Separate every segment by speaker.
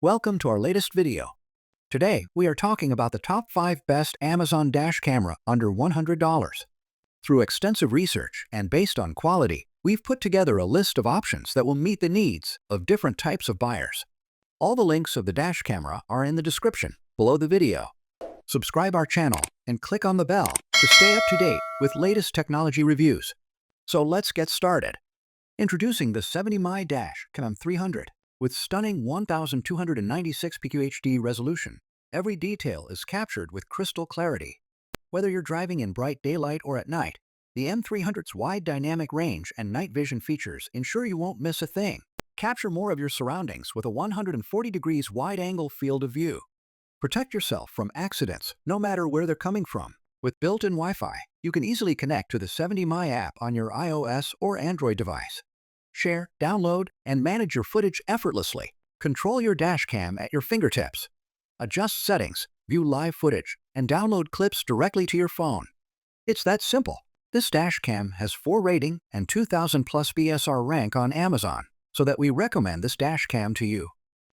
Speaker 1: Welcome to our latest video. Today, we are talking about the top 5 best Amazon dash camera under $100. Through extensive research and based on quality, we've put together a list of options that will meet the needs of different types of buyers. All the links of the dash camera are in the description below the video. Subscribe our channel and click on the bell to stay up to date with latest technology reviews. So let's get started. Introducing the 70mm Dash Cam 300. With stunning 1296 pQHD resolution, every detail is captured with crystal clarity. Whether you're driving in bright daylight or at night, the M300's wide dynamic range and night vision features ensure you won't miss a thing. Capture more of your surroundings with a 140 degrees wide-angle field of view. Protect yourself from accidents, no matter where they're coming from. With built-in Wi-Fi, you can easily connect to the 70My app on your iOS or Android device. Share, download, and manage your footage effortlessly. Control your dash cam at your fingertips. Adjust settings, view live footage, and download clips directly to your phone. It's that simple. This dash cam has 4 rating and 2000 plus BSR rank on Amazon, so that we recommend this dash cam to you.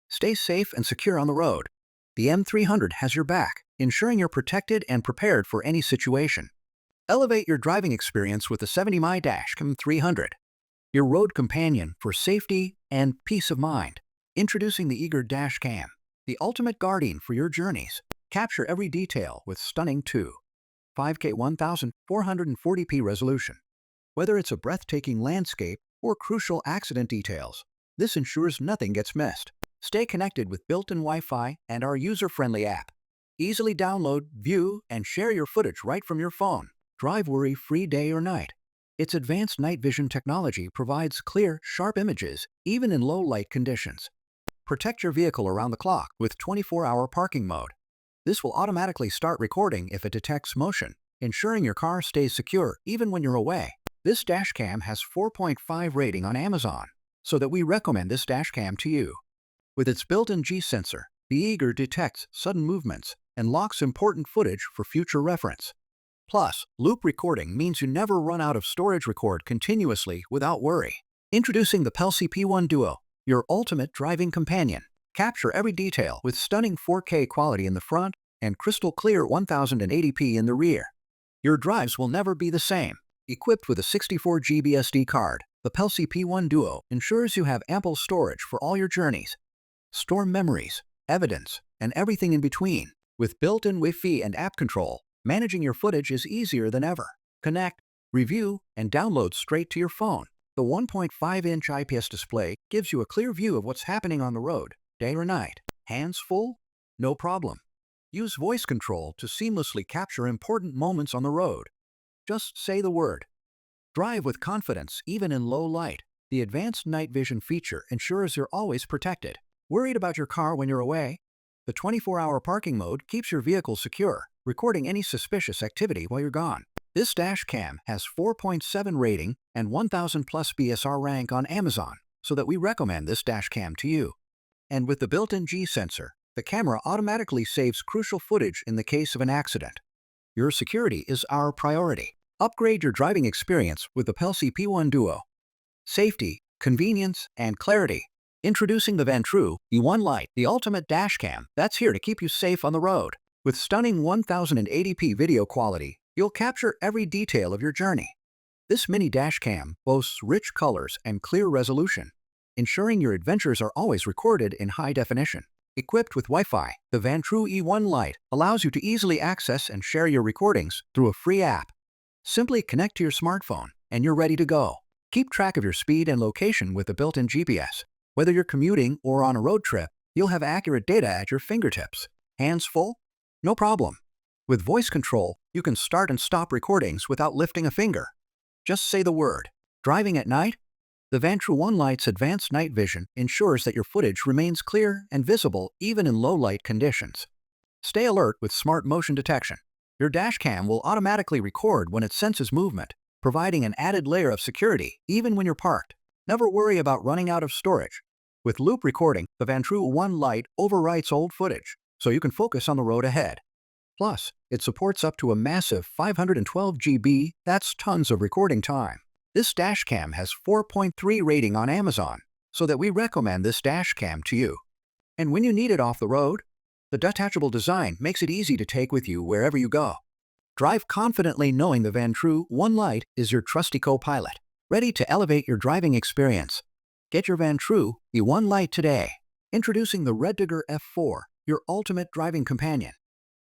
Speaker 1: Stay safe and secure on the road. The M300 has your back, ensuring you're protected and prepared for any situation. Elevate your driving experience with the 70My Dash Cam 300. Your road companion for safety and peace of mind. Introducing the E-YEEGER Dash Cam, the ultimate guardian for your journeys. Capture every detail with stunning 5K 1440p resolution. Whether it's a breathtaking landscape or crucial accident details, this ensures nothing gets missed. Stay connected with built-in Wi-Fi and our user-friendly app. Easily download, view, and share your footage right from your phone. Drive worry-free day or night. Its advanced night vision technology provides clear, sharp images, even in low-light conditions. Protect your vehicle around the clock with 24-hour parking mode. This will automatically start recording if it detects motion, ensuring your car stays secure even when you're away. This dash cam has 4.5 rating on Amazon, so that we recommend this dash cam to you. With its built-in G sensor, the E-YEEGER detects sudden movements and locks important footage for future reference. Plus, loop recording means you never run out of storage. Record continuously without worry. Introducing the Pelsee P1 DUO, your ultimate driving companion. Capture every detail with stunning 4K quality in the front and crystal clear 1080p in the rear. Your drives will never be the same. Equipped with a 64GB SD card, the Pelsee P1 DUO ensures you have ample storage for all your journeys. Store memories, evidence, and everything in between. With built-in Wi-Fi and app control, managing your footage is easier than ever. Connect, review, and download straight to your phone. The 1.5-inch IPS display gives you a clear view of what's happening on the road, day or night. Hands full? No problem. Use voice control to seamlessly capture important moments on the road. Just say the word. Drive with confidence even in low light. The advanced night vision feature ensures you're always protected. Worried about your car when you're away? The 24-hour parking mode keeps your vehicle secure, recording any suspicious activity while you're gone. This dash cam has 4.7 rating and 1000 plus BSR rank on Amazon, so that we recommend this dash cam to you. And with the built-in G sensor, the camera automatically saves crucial footage in the case of an accident. Your security is our priority. Upgrade your driving experience with the Pelsee P1 DUO. Safety, convenience, and clarity. Introducing the Vantrue E1 Lite, the ultimate dash cam that's here to keep you safe on the road. With stunning 1080p video quality, you'll capture every detail of your journey. This mini dash cam boasts rich colors and clear resolution, ensuring your adventures are always recorded in high definition. Equipped with Wi-Fi, the Vantrue E1 Lite allows you to easily access and share your recordings through a free app. Simply connect to your smartphone, and you're ready to go. Keep track of your speed and location with the built-in GPS. Whether you're commuting or on a road trip, you'll have accurate data at your fingertips. Hands full? No problem. With voice control, you can start and stop recordings without lifting a finger. Just say the word. Driving at night? The Vantrue E1 Lite's advanced night vision ensures that your footage remains clear and visible even in low-light conditions. Stay alert with smart motion detection. Your dash cam will automatically record when it senses movement, providing an added layer of security even when you're parked. Never worry about running out of storage. With loop recording, the Vantrue E1 Lite overwrites old footage, so you can focus on the road ahead. Plus, it supports up to a massive 512 GB, that's tons of recording time. This dash cam has 4.3 rating on Amazon, so that we recommend this dash cam to you. And when you need it off the road, the detachable design makes it easy to take with you wherever you go. Drive confidently knowing the Vantrue E1 Lite is your trusty co-pilot, ready to elevate your driving experience. Get your Vantrue E1 Lite today. Introducing the REDTIGER F4, your ultimate driving companion.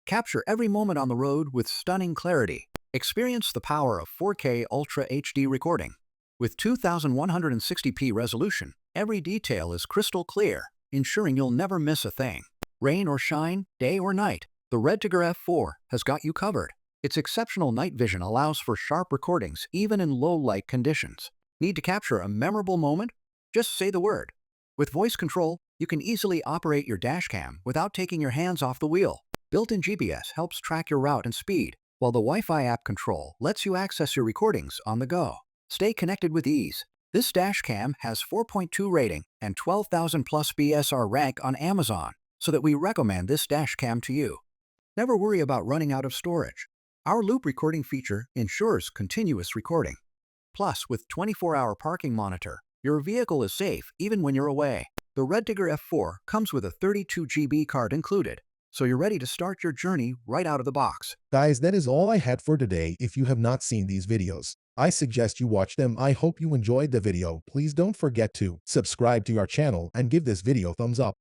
Speaker 1: Capture every moment on the road with stunning clarity. Experience the power of 4K Ultra HD recording. With 2160p resolution, every detail is crystal clear, ensuring you'll never miss a thing. Rain or shine, day or night, the REDTIGER F4 has got you covered. Its exceptional night vision allows for sharp recordings even in low light conditions. Need to capture a memorable moment? Just say the word. With voice control, you can easily operate your dashcam without taking your hands off the wheel. Built-in GPS helps track your route and speed, while the Wi-Fi app control lets you access your recordings on the go. Stay connected with ease. This dashcam has 4.2 rating and 12,000 plus BSR rank on Amazon, so that we recommend this dashcam to you. Never worry about running out of storage. Our loop recording feature ensures continuous recording. Plus, with 24-hour parking monitor, your vehicle is safe even when you're away. The REDTIGER F4 comes with a 32 GB card included, so you're ready to start your journey right out of the box.
Speaker 2: Guys, that is all I had for today. If you have not seen these videos, I suggest you watch them. I hope you enjoyed the video. Please don't forget to subscribe to our channel and give this video thumbs up.